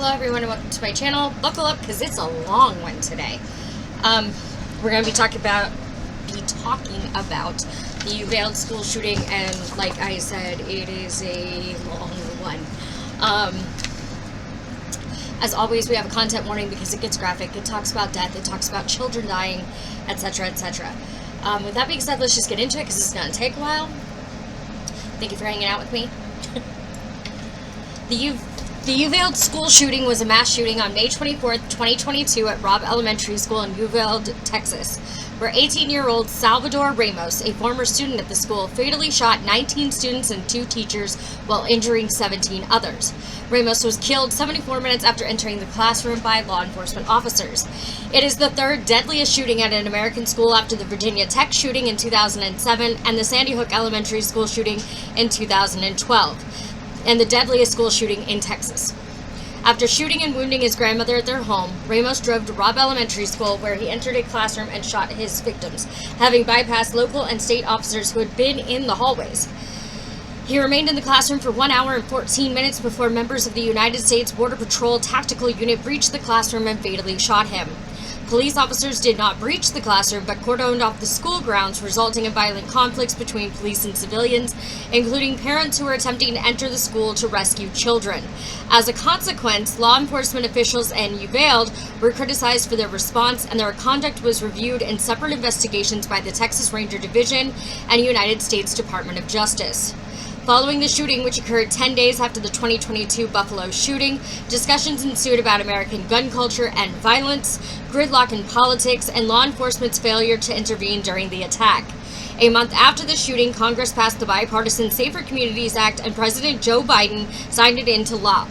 Hello everyone and welcome to my channel. Buckle up because it's a long one today. We're going to be talking about the Uvalde school shooting, and like I said, it is a long one. As always, we have a content warning because it gets graphic. It talks about death, it talks about children dying, etc, etc. With that being said, let's just get into it because it's going to take a while. Thank you for hanging out with me. The Uvalde school shooting was a mass shooting on May 24th, 2022 at Robb Elementary School in Uvalde, Texas, where 18-year-old Salvador Ramos, a former student at the school, fatally shot 19 students and 2 teachers while injuring 17 others. Ramos was killed 74 minutes after entering the classroom by law enforcement officers. It is the third deadliest shooting at an American school after the Virginia Tech shooting in 2007 and the Sandy Hook Elementary School shooting in 2012. And the deadliest school shooting in Texas. After shooting and wounding his grandmother at their home, Ramos drove to Robb Elementary School, where he entered a classroom and shot his victims, having bypassed local and state officers who had been in the hallways. He remained in the classroom for 1 hour and 14 minutes before members of the United States Border Patrol Tactical Unit breached the classroom and fatally shot him. Police officers did not breach the classroom, but cordoned off the school grounds, resulting in violent conflicts between police and civilians, including parents who were attempting to enter the school to rescue children. As a consequence, law enforcement officials in Uvalde were criticized for their response, and their conduct was reviewed in separate investigations by the Texas Ranger Division and United States Department of Justice. Following the shooting, which occurred 10 days after the 2022 Buffalo shooting, discussions ensued about American gun culture and violence, gridlock in politics, and law enforcement's failure to intervene during the attack. A month after the shooting, Congress passed the bipartisan Safer Communities Act, and President Joe Biden signed it into law.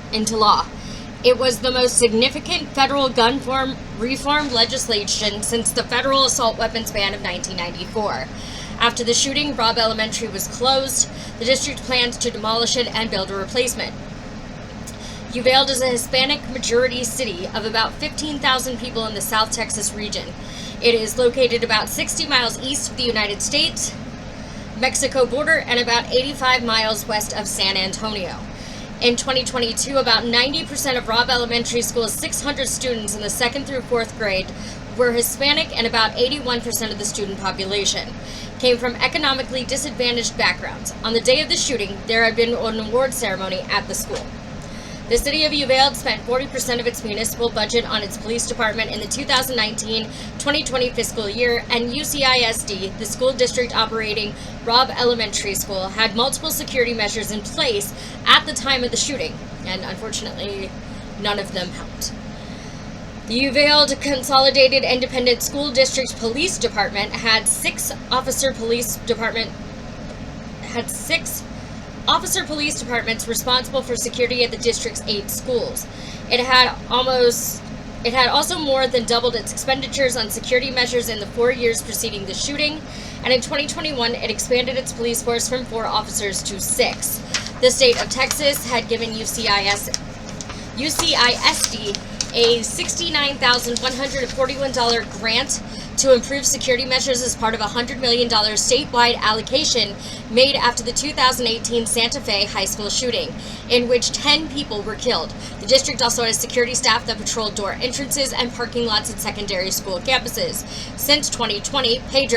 It was the most significant federal gun reform legislation since the federal assault weapons ban of 1994. After the shooting, Robb Elementary was closed. The district plans to demolish it and build a replacement. Uvalde is a Hispanic majority city of about 15,000 people in the South Texas region. It is located about 60 miles east of the United States, Mexico border, and about 85 miles west of San Antonio. In 2022, about 90% of Robb Elementary School's 600 students in the 2nd through 4th grade were Hispanic, and about 81% of the student population came from economically disadvantaged backgrounds. On the day of the shooting, there had been an award ceremony at the school. The city of Uvalde spent 40% of its municipal budget on its police department in the 2019-2020 fiscal year, and UCISD, the school district operating Robb Elementary School, had multiple security measures in place at the time of the shooting, and unfortunately, none of them helped. The Uvalde Consolidated Independent School District Police Department had 6 officer police departments responsible for security at the district's 8 schools. It had also more than doubled its expenditures on security measures in the 4 years preceding the shooting, and in 2021 it expanded its police force from 4 officers to 6. The state of Texas had given UCISD a $69,141 grant to improve security measures as part of a $100 million statewide allocation made after the 2018 Santa Fe high school shooting, in which 10 people were killed. The district also has security staff that patrol door entrances and parking lots at secondary school campuses. Since 2020, Pete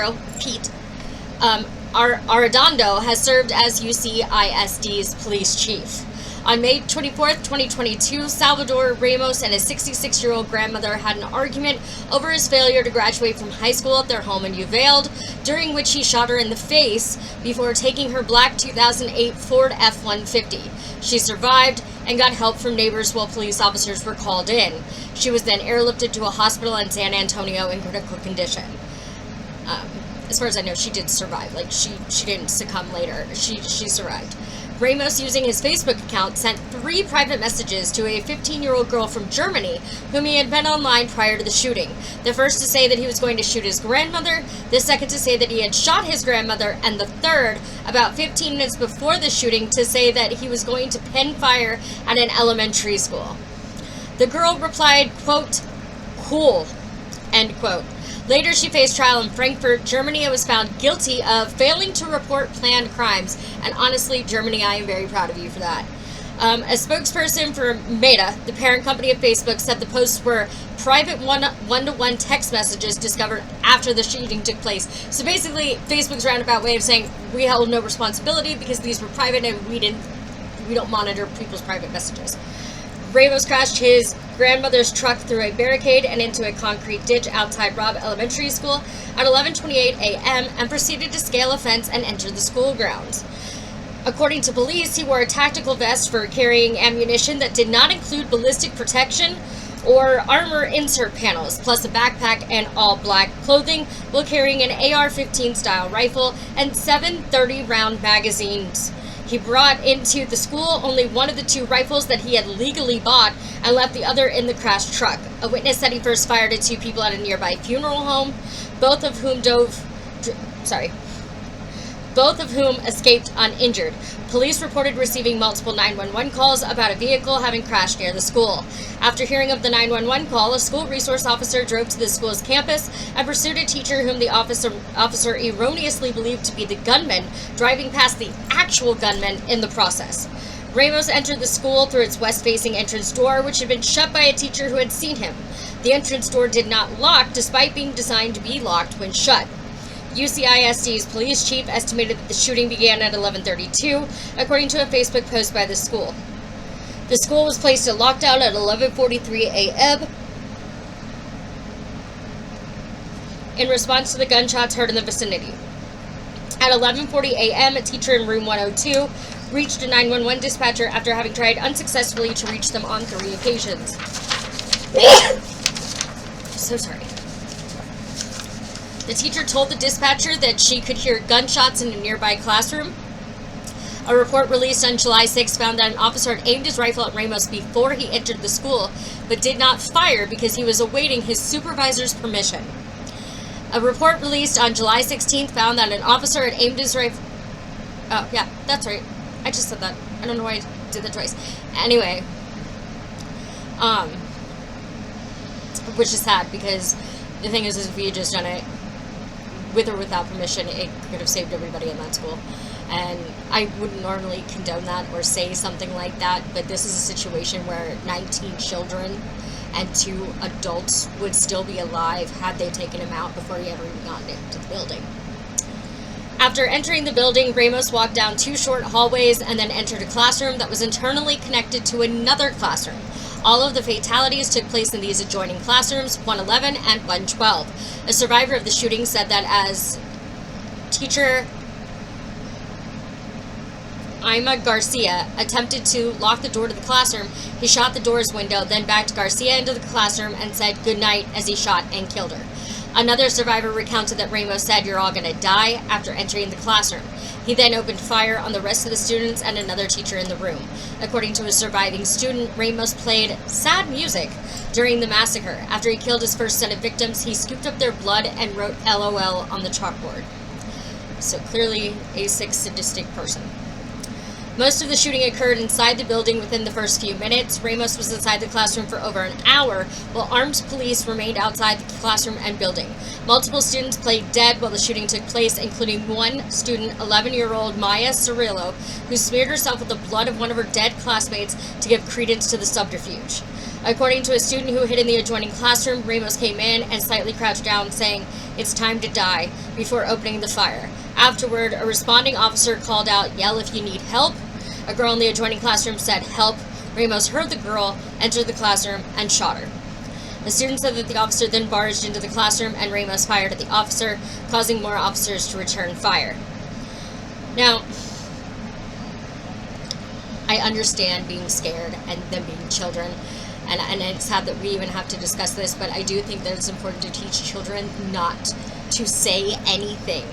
Arredondo has served as UCISD's police chief. On May 24th, 2022, Salvador Ramos and his 66-year-old grandmother had an argument over his failure to graduate from high school at their home in Uvalde, during which he shot her in the face before taking her black 2008 Ford F-150. She survived and got help from neighbors while police officers were called in. She was then airlifted to a hospital in San Antonio in critical condition. As far as I know, she did survive. Like, she didn't succumb later. She survived. Ramos, using his Facebook account, sent 3 private messages to a 15-year-old girl from Germany whom he had met online prior to the shooting. The first to say that he was going to shoot his grandmother, the second to say that he had shot his grandmother, and the third, about 15 minutes before the shooting, to say that he was going to pen fire at an elementary school. The girl replied, quote, "Cool," end quote. Later, she faced trial in Frankfurt, Germany, and was found guilty of failing to report planned crimes. And honestly, Germany, I am very proud of you for that. A spokesperson for Meta, the parent company of Facebook, said the posts were private one-to-one text messages discovered after the shooting took place. So basically, Facebook's roundabout way of saying we held no responsibility because these were private and we don't monitor people's private messages. Ramos crashed his grandmother's truck through a barricade and into a concrete ditch outside Robb Elementary School at 11:28 a.m. and proceeded to scale a fence and enter the school grounds. According to police, he wore a tactical vest for carrying ammunition that did not include ballistic protection or armor insert panels, plus a backpack and all black clothing, while carrying an AR-15 style rifle and 7 30-round magazines. He brought into the school only one of the 2 rifles that he had legally bought and left the other in the crashed truck. A witness said he first fired at 2 people at a nearby funeral home, both of whom escaped uninjured. Police reported receiving multiple 911 calls about a vehicle having crashed near the school. After hearing of the 911 call, a school resource officer drove to the school's campus and pursued a teacher whom the officer erroneously believed to be the gunman, driving past the actual gunman in the process. Ramos entered the school through its west-facing entrance door, which had been shut by a teacher who had seen him. The entrance door did not lock, despite being designed to be locked when shut. UCISD's police chief estimated that the shooting began at 11:32, according to a Facebook post by the school. The school was placed in lockdown at 11:43 a.m. in response to the gunshots heard in the vicinity. At 11:40 a.m., a teacher in room 102 reached a 911 dispatcher after having tried unsuccessfully to reach them on 3 occasions. So sorry. The teacher told the dispatcher that she could hear gunshots in a nearby classroom. A report released on July 6 found that an officer had aimed his rifle at Ramos before he entered the school, but did not fire because he was awaiting his supervisor's permission. A report released on July 16th found that an officer had aimed his rifle... Oh, yeah, that's right. I just said that. I don't know why I did that twice. Anyway. Which is sad, because the thing is if we had just done it with or without permission, it could have saved everybody in that school. And I wouldn't normally condone that or say something like that, but this is a situation where 19 children and 2 adults would still be alive had they taken him out before he ever even got into the building. After entering the building, Ramos walked down 2 short hallways and then entered a classroom that was internally connected to another classroom. All of the fatalities took place in these adjoining classrooms, 111 and 112. A survivor of the shooting said that as teacher Ima Garcia attempted to lock the door to the classroom, he shot the door's window, then backed Garcia into the classroom and said goodnight as he shot and killed her. Another survivor recounted that Ramos said, "You're all gonna die," after entering the classroom. He then opened fire on the rest of the students and another teacher in the room. According to a surviving student, Ramos played sad music during the massacre. After he killed his first set of victims, he scooped up their blood and wrote LOL on the chalkboard. So clearly a sick, sadistic person. Most of the shooting occurred inside the building within the first few minutes. Ramos was inside the classroom for over an hour, while armed police remained outside the classroom and building. Multiple students played dead while the shooting took place, including one student, 11-year-old Maya Cirillo, who smeared herself with the blood of one of her dead classmates to give credence to the subterfuge. According to a student who hid in the adjoining classroom, Ramos came in and slightly crouched down, saying, "It's time to die," before opening the fire. Afterward, a responding officer called out, "Yell if you need help." A girl in the adjoining classroom said, "Help." Ramos heard the girl, entered the classroom, and shot her. The student said that the officer then barged into the classroom and Ramos fired at the officer, causing more officers to return fire. Now, I understand being scared and them being children, and it's sad that we even have to discuss this, but I do think that it's important to teach children not to say anything,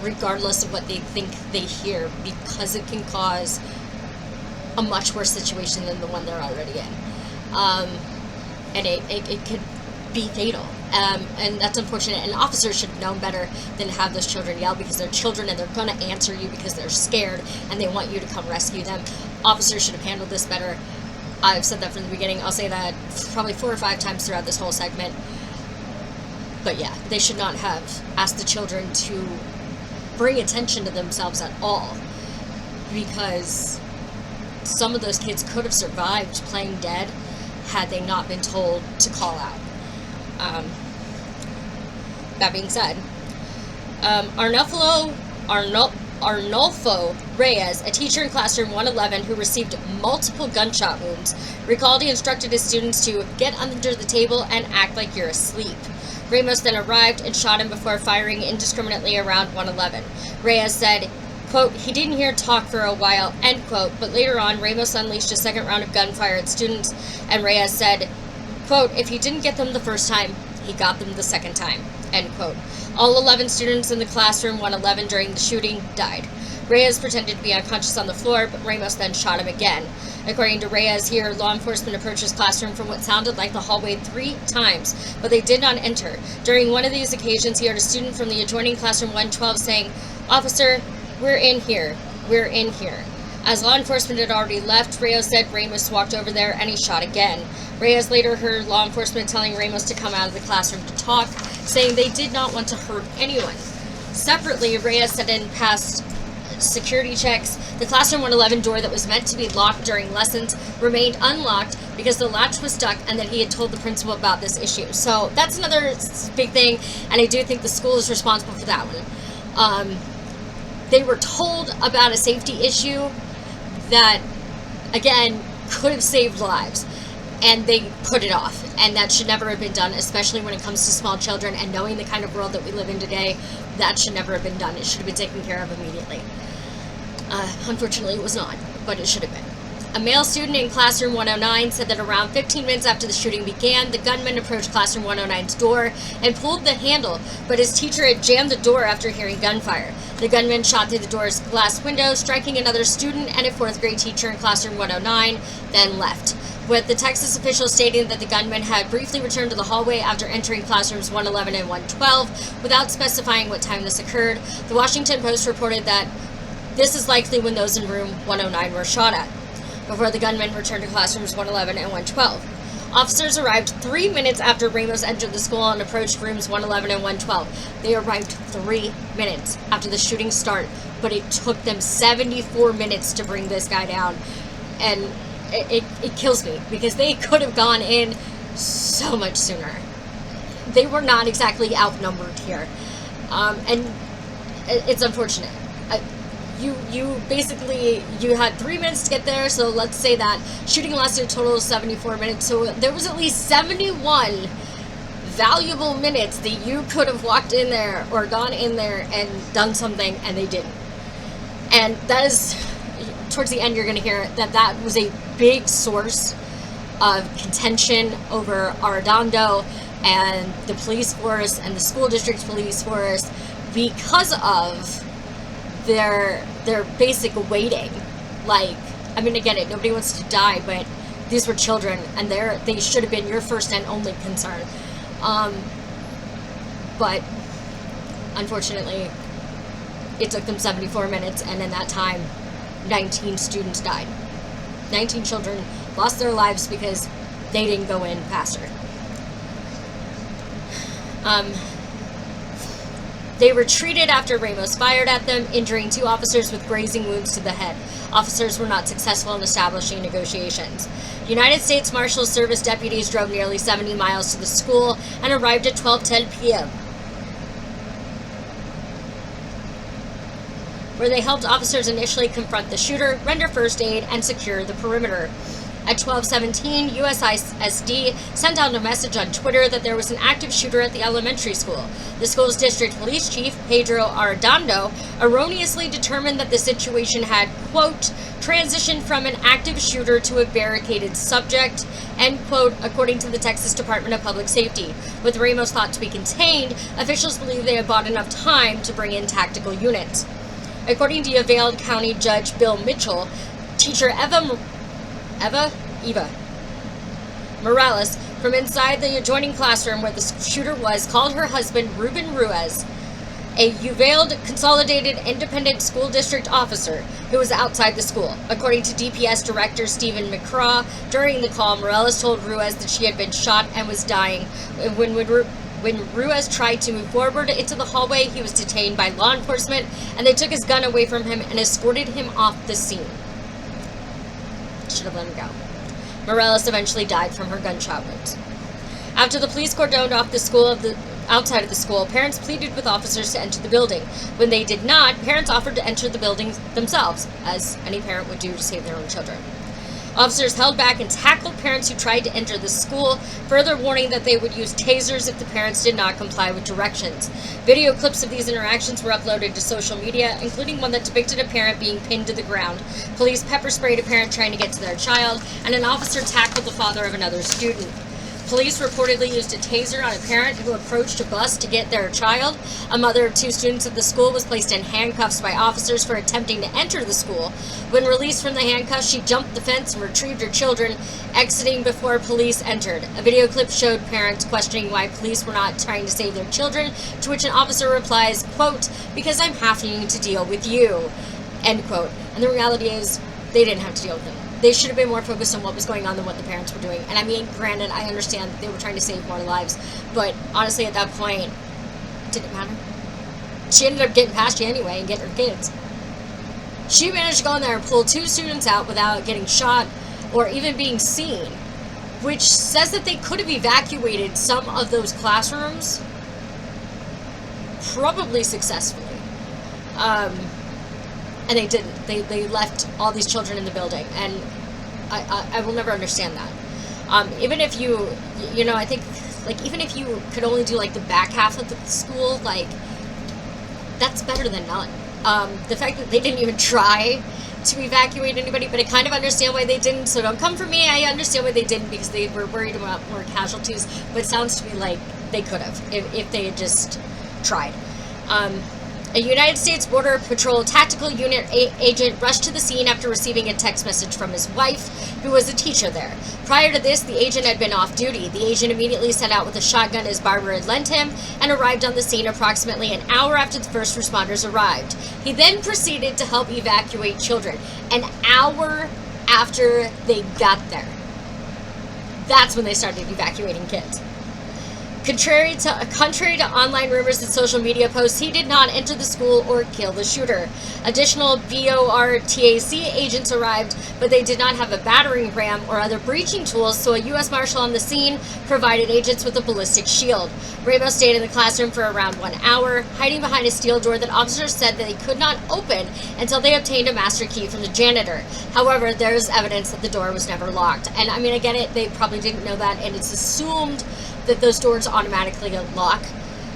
regardless of what they think they hear, because it can cause a much worse situation than the one they're already in. And it could be fatal. And that's unfortunate. And officers should have known better than to have those children yell, because they're children and they're going to answer you because they're scared and they want you to come rescue them. Officers should have handled this better. I've said that from the beginning. I'll say that probably 4 or 5 times throughout this whole segment. But yeah, they should not have asked the children to bring attention to themselves at all, because some of those kids could have survived playing dead had they not been told to call out. That being said, Arnulfo Reyes, a teacher in classroom 111 who received multiple gunshot wounds, recalled he instructed his students to get under the table and act like you're asleep. Ramos then arrived and shot him before firing indiscriminately around 111. Reyes said, quote, he didn't hear talk for a while, end quote, but later on, Ramos unleashed a second round of gunfire at students, and Reyes said, quote, if he didn't get them the first time, he got them the second time, end quote. All 11 students in the classroom 111 during the shooting died. Reyes pretended to be unconscious on the floor, but Ramos then shot him again. According to Reyes here, law enforcement approached his classroom from what sounded like the hallway 3 times, but they did not enter. During one of these occasions, he heard a student from the adjoining classroom 112 saying, officer, we're in here. We're in here. As law enforcement had already left, Reyes said Ramos walked over there and he shot again. Reyes later heard law enforcement telling Ramos to come out of the classroom to talk, saying they did not want to hurt anyone. Separately, Reyes said in past security checks, the classroom 111 door that was meant to be locked during lessons remained unlocked because the latch was stuck, and that he had told the principal about this issue. So that's another big thing, and I do think the school is responsible for that one. They were told about a safety issue that, again, could have saved lives, and they put it off, and that should never have been done, especially when it comes to small children, and knowing the kind of world that we live in today, that should never have been done. It should have been taken care of immediately. Unfortunately, it was not, but it should have been. A male student in classroom 109 said that around 15 minutes after the shooting began, the gunman approached classroom 109's door and pulled the handle, but his teacher had jammed the door after hearing gunfire. The gunman shot through the door's glass window, striking another student and a 4th grade teacher in classroom 109, then left. With the Texas official stating that the gunman had briefly returned to the hallway after entering classrooms 111 and 112 without specifying what time this occurred, the Washington Post reported that this is likely when those in room 109 were shot at, before the gunman returned to classrooms 111 and 112. Officers arrived 3 minutes after Ramos entered the school and approached rooms 111 and 112. They arrived 3 minutes after the shooting started, but it took them 74 minutes to bring this guy down. And it kills me, because they could have gone in so much sooner. They were not exactly outnumbered here. And it's unfortunate. You basically, you had 3 minutes to get there, so let's say that shooting lasted a total of 74 minutes, so there was at least 71 valuable minutes that you could have walked in there or gone in there and done something, and they didn't. And that is, towards the end you're going to hear that was a big source of contention over Arredondo and the police force and the school district's police force because of their basic weighting. Like, I mean, again, nobody wants to die, but these were children, and they should have been your first and only concern. But unfortunately, it took them 74 minutes, and in that time, 19 students died. 19 children lost their lives because they didn't go in faster. They retreated after Ramos fired at them, injuring 2 officers with grazing wounds to the head. Officers were not successful in establishing negotiations. United States Marshals Service deputies drove nearly 70 miles to the school and arrived at 12:10 p.m., where they helped officers initially confront the shooter, render first aid, and secure the perimeter. At 12:17, USISD sent out a message on Twitter that there was an active shooter at the elementary school. The school's district police chief, Pedro Arredondo, erroneously determined that the situation had, quote, transitioned from an active shooter to a barricaded subject, end quote, according to the Texas Department of Public Safety. With Ramos thought to be contained, officials believe they had bought enough time to bring in tactical units. According to Uvalde County Judge Bill Mitchell, teacher Eva Morales, from inside the adjoining classroom where the shooter was, called her husband, Ruben Ruiz, a Uvalde Consolidated Independent School District officer who was outside the school. According to DPS Director Stephen McCraw, during the call, Morales told Ruiz that she had been shot and was dying. When Ruiz tried to move forward into the hallway, he was detained by law enforcement, and they took his gun away from him and escorted him off the scene. should have let him go. Morales eventually died from her gunshot wounds. After the police cordoned off the school outside of the school, parents pleaded with officers to enter the building. When they did not, parents offered to enter the building themselves, as any parent would do to save their own children. Officers held back and tackled parents who tried to enter the school, further warning that they would use tasers if the parents did not comply with directions. Video clips of these interactions were uploaded to social media, including one that depicted a parent being pinned to the ground. Police pepper sprayed a parent trying to get to their child, and an officer tackled the father of another student. Police reportedly used a taser on a parent who approached a bus to get their child. A mother of 2 students at the school was placed in handcuffs by officers for attempting to enter the school. When released from the handcuffs, she jumped the fence and retrieved her children, exiting before police entered. A video clip showed parents questioning why police were not trying to save their children, to which an officer replies, quote, "Because I'm having to deal with you," end quote. And the reality is, they didn't have to deal with them. They should have been more focused on what was going on than what the parents were doing. And I mean, granted, I understand that they were trying to save more lives, but honestly, at that point, it didn't matter. She ended up getting past you anyway and getting her kids. She managed to go in there and pull 2 students out without getting shot or even being seen, which says that they could have evacuated some of those classrooms, probably successfully. And they didn't. They left all these children in the building, and I will never understand that. Even if I think, like, even if you could only do, like, the back half of the school, like, that's better than none. The fact that they didn't even try to evacuate anybody, but I kind of understand why they didn't, so don't come for me. I understand why they didn't, because they were worried about more casualties, but it sounds to me like they could have, if they had just tried. A United States Border Patrol Tactical Unit agent rushed to the scene after receiving a text message from his wife, who was a teacher there. Prior to this, the agent had been off duty. The agent immediately set out with a shotgun his barber had lent him and arrived on the scene approximately an hour after the first responders arrived. He then proceeded to help evacuate children. An hour after they got there. That's when they started evacuating kids. Contrary to online rumors and social media posts, he did not enter the school or kill the shooter. Additional BORTAC agents arrived, but they did not have a battering ram or other breaching tools, so a U.S. Marshal on the scene provided agents with a ballistic shield. Ramos stayed in the classroom for around 1 hour, hiding behind a steel door that officers said that they could not open until they obtained a master key from the janitor. However, there's evidence that the door was never locked. And I mean, I get it, they probably didn't know that, and it's assumed that those doors automatically lock.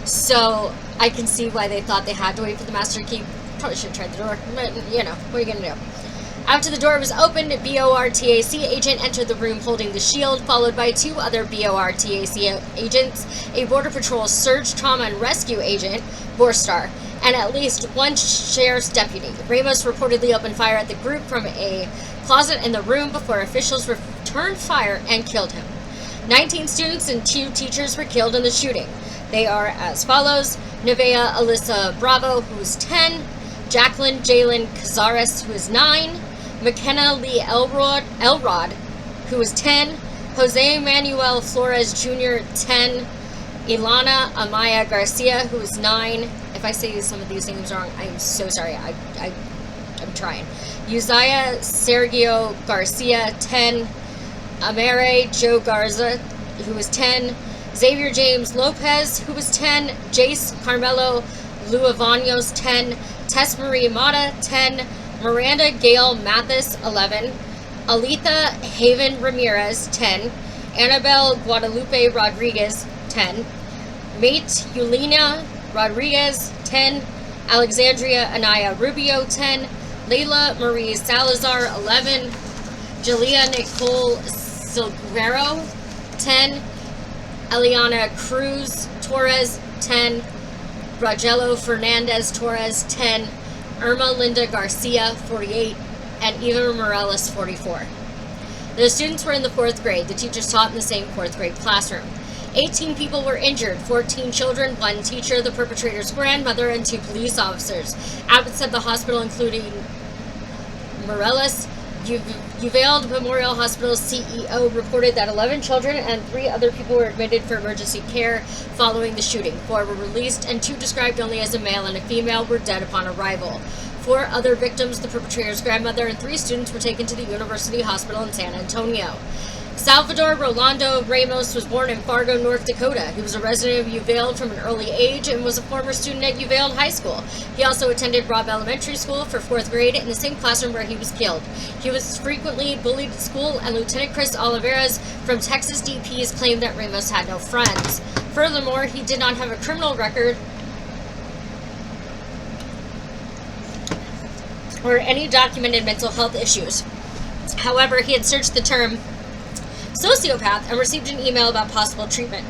So I can see why they thought they had to wait for the master key. Probably should have tried the door, but you know, what are you gonna do? After the door was opened, a BORTAC agent entered the room holding the shield, followed by 2 other BORTAC agents, a Border Patrol Surge Trauma and Rescue agent, Borstar, and at least 1 sheriff's deputy. Ramos reportedly opened fire at the group from a closet in the room before officials returned fire and killed him. 19 students and 2 teachers were killed in the shooting. They are as follows: Nevaeh Alyssa Bravo, who is 10, Jacqueline Jalen Cazares, who is 9, McKenna Lee Elrod, who is 10, Jose Manuel Flores Jr., 10, Ilana Amaya Garcia, who is 9. If I say some of these names wrong, I'm so sorry. I'm trying. Uzziah Sergio Garcia, 10, Amere Joe Garza, who was 10, Xavier James Lopez, who was 10, Jace Carmelo Luavanos, 10, Tess Marie Mata, 10, Miranda Gail Mathis, 11, Aletha Haven Ramirez, 10, Annabelle Guadalupe Rodriguez, 10, Mate Yulina Rodriguez, 10, Alexandria Anaya Rubio, 10, Layla Marie Salazar, 11, Jalea Nicole Silguero, 10, Eliana Cruz Torres, 10, Rogelio Fernandez Torres, 10, Irma Linda Garcia, 48, and Eva Morales, 44. The students were in the 4th grade. The teachers taught in the same 4th grade classroom. 18 people were injured, 14 children, 1 teacher, the perpetrator's grandmother, and 2 police officers. Abbott said the hospital, including Morales, Uvalde Memorial Hospital's CEO, reported that 11 children and 3 other people were admitted for emergency care following the shooting. 4 were released, and 2, described only as a male and a female, were dead upon arrival. 4 other victims, the perpetrator's grandmother, and 3 students were taken to the University Hospital in San Antonio. Salvador Rolando Ramos was born in Fargo, North Dakota. He was a resident of Uvalde from an early age and was a former student at Uvalde High School. He also attended Robb Elementary School for 4th grade in the same classroom where he was killed. He was frequently bullied at school, and Lieutenant Chris Oliveras from Texas DPs claimed that Ramos had no friends. Furthermore, he did not have a criminal record or any documented mental health issues. However, he had searched the term sociopath and received an email about possible treatment.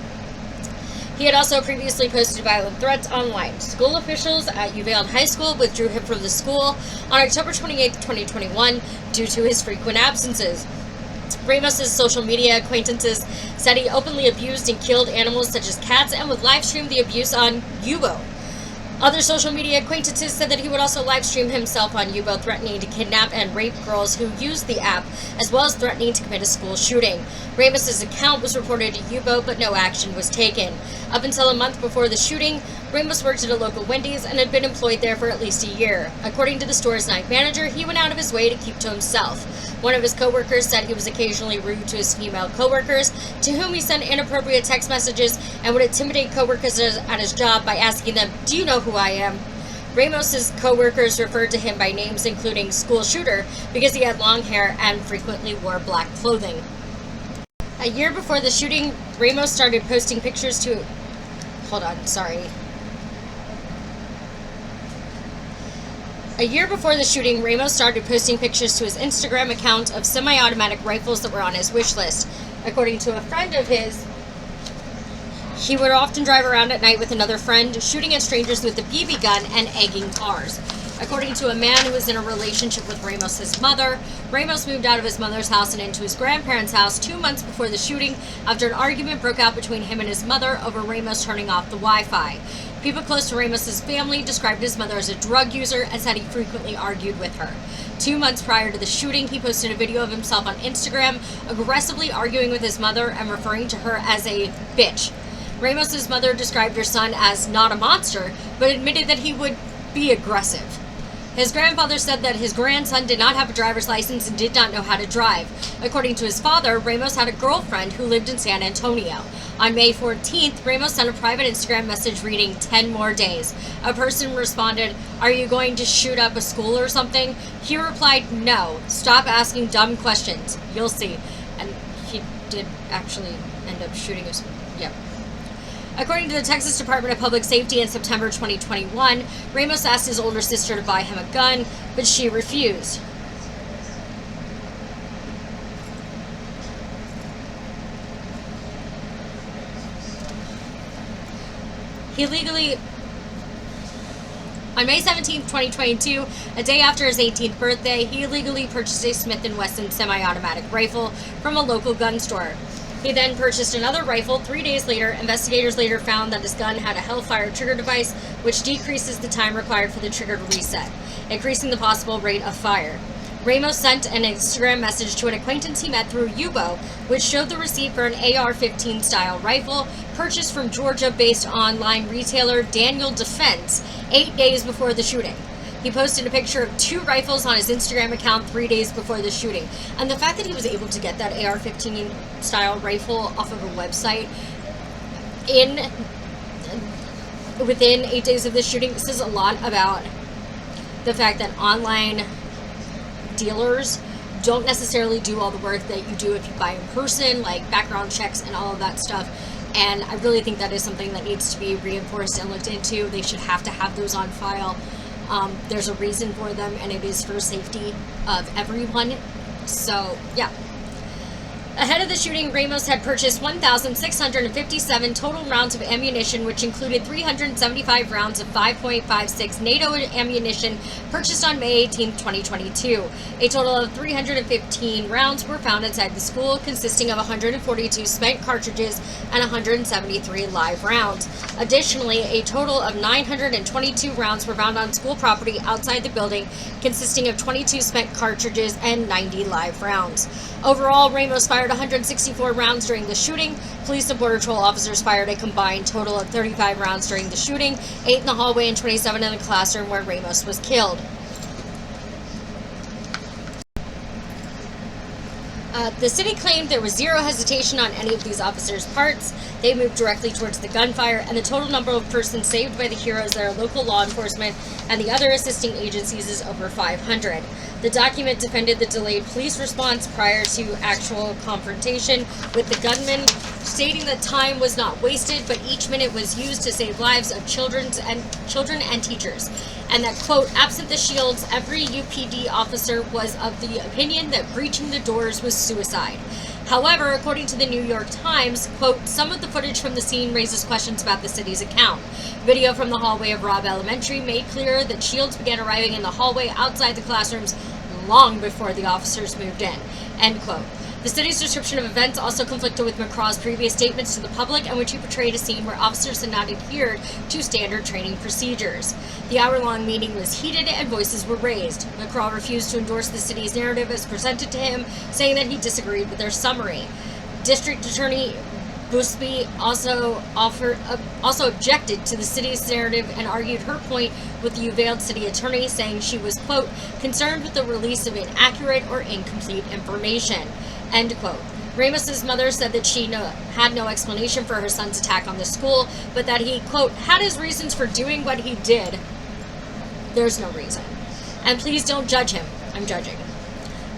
He had also previously posted violent threats online. School officials at Uvalde High School withdrew him from the school on October 28, 2021 due to his frequent absences. Ramos's social media acquaintances said he openly abused and killed animals such as cats and would live stream the abuse on Yubo. Other social media acquaintances said that he would also live stream himself on Yubo, threatening to kidnap and rape girls who used the app, as well as threatening to commit a school shooting. Ramos's account was reported to Yubo, but no action was taken. Up until a month before the shooting, Ramos worked at a local Wendy's and had been employed there for at least a year. According to the store's night manager, he went out of his way to keep to himself. One of his coworkers said he was occasionally rude to his female coworkers, to whom he sent inappropriate text messages and would intimidate coworkers at his job by asking them, "Do you know who I am?" Ramos's coworkers referred to him by names including School Shooter because he had long hair and frequently wore black clothing. A year before the shooting, Ramos started posting pictures to... A year before the shooting, Ramos started posting pictures to his Instagram account of semi-automatic rifles that were on his wish list. According to a friend of his, he would often drive around at night with another friend, shooting at strangers with a BB gun and egging cars. According to a man who was in a relationship with Ramos's mother, Ramos moved out of his mother's house and into his grandparents' house 2 months before the shooting after an argument broke out between him and his mother over Ramos turning off the Wi-Fi. People close to Ramos's family described his mother as a drug user and said he frequently argued with her. 2 months prior to the shooting, he posted a video of himself on Instagram, aggressively arguing with his mother and referring to her as a bitch. Ramos's mother described her son as not a monster, but admitted that he would be aggressive. His grandfather said that his grandson did not have a driver's license and did not know how to drive. According to his father, Ramos had a girlfriend who lived in San Antonio. On May 14th, Ramos sent a private Instagram message reading 10 more days. A person responded, "Are you going to shoot up a school or something?" He replied, "No, stop asking dumb questions. You'll see." And he did actually end up shooting his... Yep. According to the Texas Department of Public Safety in September 2021, Ramos asked his older sister to buy him a gun, but she refused. On May 17, 2022, a day after his 18th birthday, he illegally purchased a Smith & Wesson semi-automatic rifle from a local gun store. He then purchased another rifle. 3 days later, investigators later found that his gun had a Hellfire trigger device, which decreases the time required for the trigger to reset, increasing the possible rate of fire. Ramos sent an Instagram message to an acquaintance he met through Yubo, which showed the receipt for an AR-15 style rifle purchased from Georgia-based online retailer Daniel Defense 8 days before the shooting. He posted a picture of 2 rifles on his Instagram account 3 days before the shooting. And the fact that he was able to get that AR-15 style rifle off of a website within 8 days of the shooting says a lot about the fact that online dealers don't necessarily do all the work that you do if you buy in person, like background checks and all of that stuff. And I really think that is something that needs to be reinforced and looked into. They should have to have those on file. There's a reason for them, and it is for safety of everyone. So, yeah. Ahead of the shooting, Ramos had purchased 1,657 total rounds of ammunition, which included 375 rounds of 5.56 NATO ammunition purchased on May 18, 2022. A total of 315 rounds were found inside the school, consisting of 142 spent cartridges and 173 live rounds. Additionally, a total of 922 rounds were found on school property outside the building, consisting of 22 spent cartridges and 90 live rounds. Overall, Ramos fired 164 rounds during the shooting. Police and Border Patrol officers fired a combined total of 35 rounds during the shooting, 8 in the hallway and 27 in the classroom where Ramos was killed. The city claimed there was zero hesitation on any of these officers' parts. They moved directly towards the gunfire, and the total number of persons saved by the heroes that are local law enforcement and the other assisting agencies is over 500. The document defended the delayed police response prior to actual confrontation with the gunman, stating that time was not wasted, but each minute was used to save lives of children and teachers. And that, quote, absent the shields, every UPD officer was of the opinion that breaching the doors was suicide. However, according to the New York Times, quote, some of the footage from the scene raises questions about the city's account. Video from the hallway of Robb Elementary made clear that shields began arriving in the hallway outside the classrooms long before the officers moved in, end quote. The city's description of events also conflicted with McCraw's previous statements to the public, in which he portrayed a scene where officers had not adhered to standard training procedures. The hour-long meeting was heated and voices were raised. McCraw refused to endorse the city's narrative as presented to him, saying that he disagreed with their summary. District Attorney Busby also objected to the city's narrative and argued her point with the Uvalde city attorney, saying she was, quote, concerned with the release of inaccurate or incomplete information, end quote. Ramos's mother said that she had no explanation for her son's attack on the school, but that he, quote, had his reasons for doing what he did. There's no reason. And please don't judge him. I'm judging.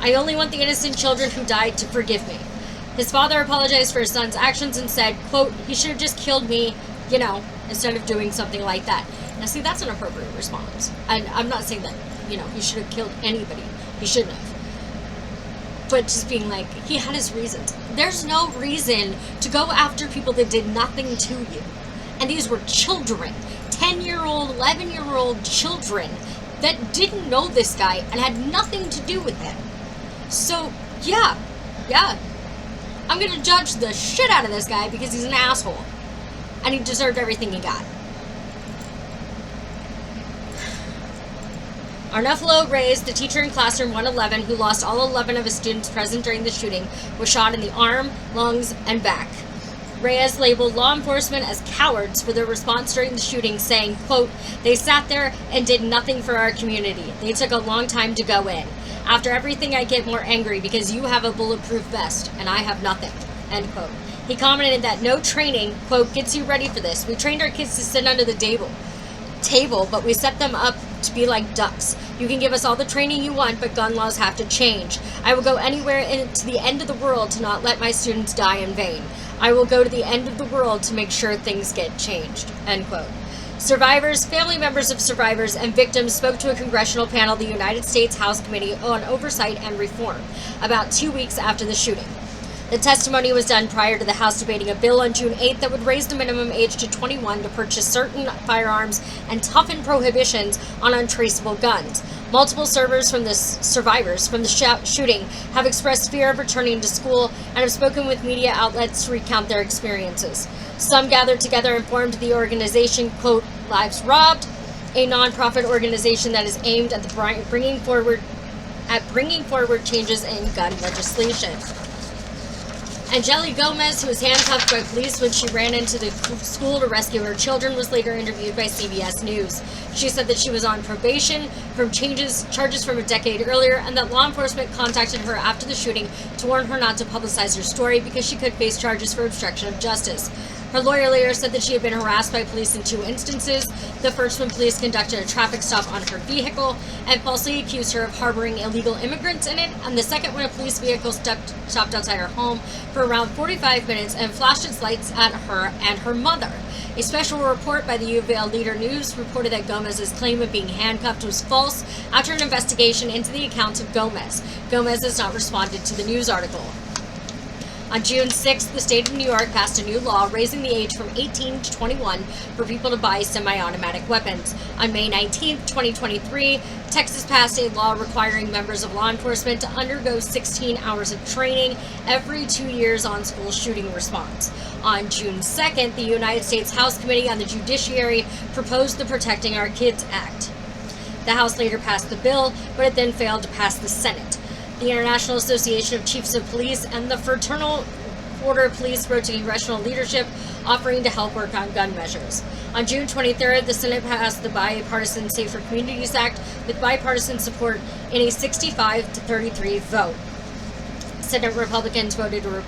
I only want the innocent children who died to forgive me. His father apologized for his son's actions and said, quote, he should have just killed me, instead of doing something like that. Now, see, that's an appropriate response. And I'm not saying that, he should have killed anybody. He shouldn't have. But just being like, he had his reasons. There's no reason to go after people that did nothing to you. And these were children, 10-year-old, 11-year-old children that didn't know this guy and had nothing to do with him. So, yeah. I'm going to judge the shit out of this guy because he's an asshole. And he deserved everything he got. Arnulfo Reyes, the teacher in classroom 111 who lost all 11 of his students present during the shooting, was shot in the arm, lungs, and back. Reyes labeled law enforcement as cowards for their response during the shooting, saying, quote, they sat there and did nothing for our community. They took a long time to go in. After everything, I get more angry because you have a bulletproof vest and I have nothing, end quote. He commented that no training, quote, gets you ready for this. We trained our kids to sit under the table, but we set them up to be like ducks. You can give us all the training you want, but gun laws have to change. I will go anywhere to the end of the world to not let my students die in vain. I will go to the end of the world to make sure things get changed, end quote. Survivors, family members of survivors, and victims spoke to a congressional panel of the United States House Committee on Oversight and Reform about 2 weeks after the shooting. The testimony was done prior to the House debating a bill on June 8th that would raise the minimum age to 21 to purchase certain firearms and toughen prohibitions on untraceable guns. Multiple survivors from the shooting have expressed fear of returning to school and have spoken with media outlets to recount their experiences. Some gathered together and formed the organization, quote, Lives Robbed, a nonprofit organization that is aimed at bringing forward changes in gun legislation. Angeli Gomez, who was handcuffed by police when she ran into the school to rescue her children, was later interviewed by CBS News. She said that she was on probation from charges from a decade earlier, and that law enforcement contacted her after the shooting to warn her not to publicize her story because she could face charges for obstruction of justice. Her lawyer later said that she had been harassed by police in 2 instances, the first when police conducted a traffic stop on her vehicle and falsely accused her of harboring illegal immigrants in it, and the second when a police vehicle stopped outside her home for around 45 minutes and flashed its lights at her and her mother. A special report by the Uvalde Leader News reported that Gomez's claim of being handcuffed was false after an investigation into the accounts of Gomez. Gomez has not responded to the news article. On June 6th, the state of New York passed a new law raising the age from 18 to 21 for people to buy semi-automatic weapons. On May 19th, 2023, Texas passed a law requiring members of law enforcement to undergo 16 hours of training every 2 years on school shooting response. On June 2nd, the United States House Committee on the Judiciary proposed the Protecting Our Kids Act. The House later passed the bill, but it then failed to pass the Senate. The International Association of Chiefs of Police and the Fraternal Order of Police wrote to congressional leadership offering to help work on gun measures. On June 23rd, the Senate passed the Bipartisan Safer Communities Act with bipartisan support in a 65-33 vote. Senate Republicans voted to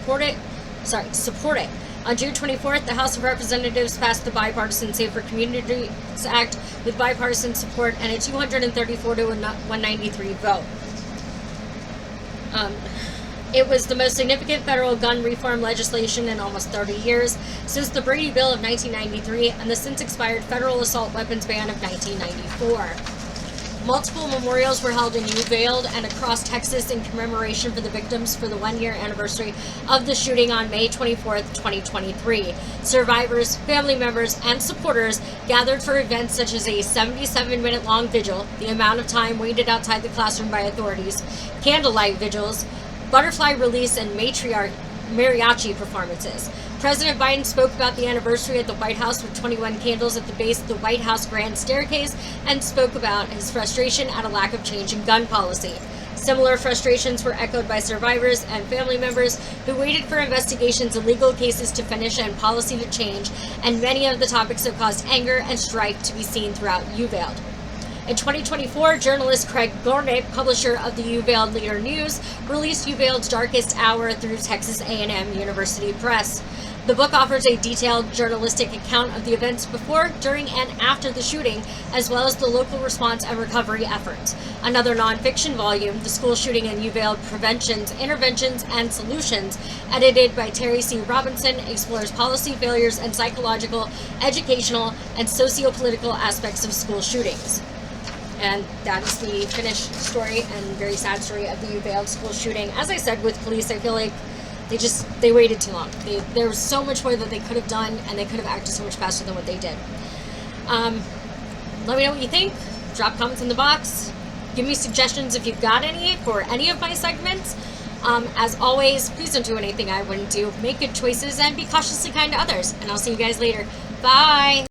support it. On June 24th, the House of Representatives passed the Bipartisan Safer Communities Act with bipartisan support and a 234 to 193 vote. It was the most significant federal gun reform legislation in almost 30 years, since the Brady Bill of 1993 and the since expired federal assault weapons ban of 1994. Multiple memorials were held in Uvalde and across Texas in commemoration for the victims for the one-year anniversary of the shooting on May 24th, 2023. Survivors, family members, and supporters gathered for events such as a 77-minute-long vigil, the amount of time waited outside the classroom by authorities, candlelight vigils, butterfly release, and mariachi performances. President Biden spoke about the anniversary at the White House with 21 candles at the base of the White House Grand Staircase and spoke about his frustration at a lack of change in gun policy. Similar frustrations were echoed by survivors and family members who waited for investigations and legal cases to finish and policy to change, and many of the topics have caused anger and strife to be seen throughout Uvalde. In 2024, journalist Craig Gornick, publisher of the Uvalde Leader News, released Uvalde's Darkest Hour through Texas A&M University Press. The book offers a detailed journalistic account of the events before, during, and after the shooting, as well as the local response and recovery efforts. Another nonfiction volume, The School Shooting in Uvalde: Preventions, Interventions, and Solutions, edited by Terry C. Robinson, explores policy failures and psychological, educational, and socio-political aspects of school shootings. And that is the finished story and very sad story of the Uvalde school shooting. As I said, with police, I feel like they waited too long. There was so much more that they could have done, and they could have acted so much faster than what they did. Let me know what you think. Drop comments in the box. Give me suggestions if you've got any for any of my segments. As always, please don't do anything I wouldn't do. Make good choices and be cautiously kind to others. And I'll see you guys later. Bye!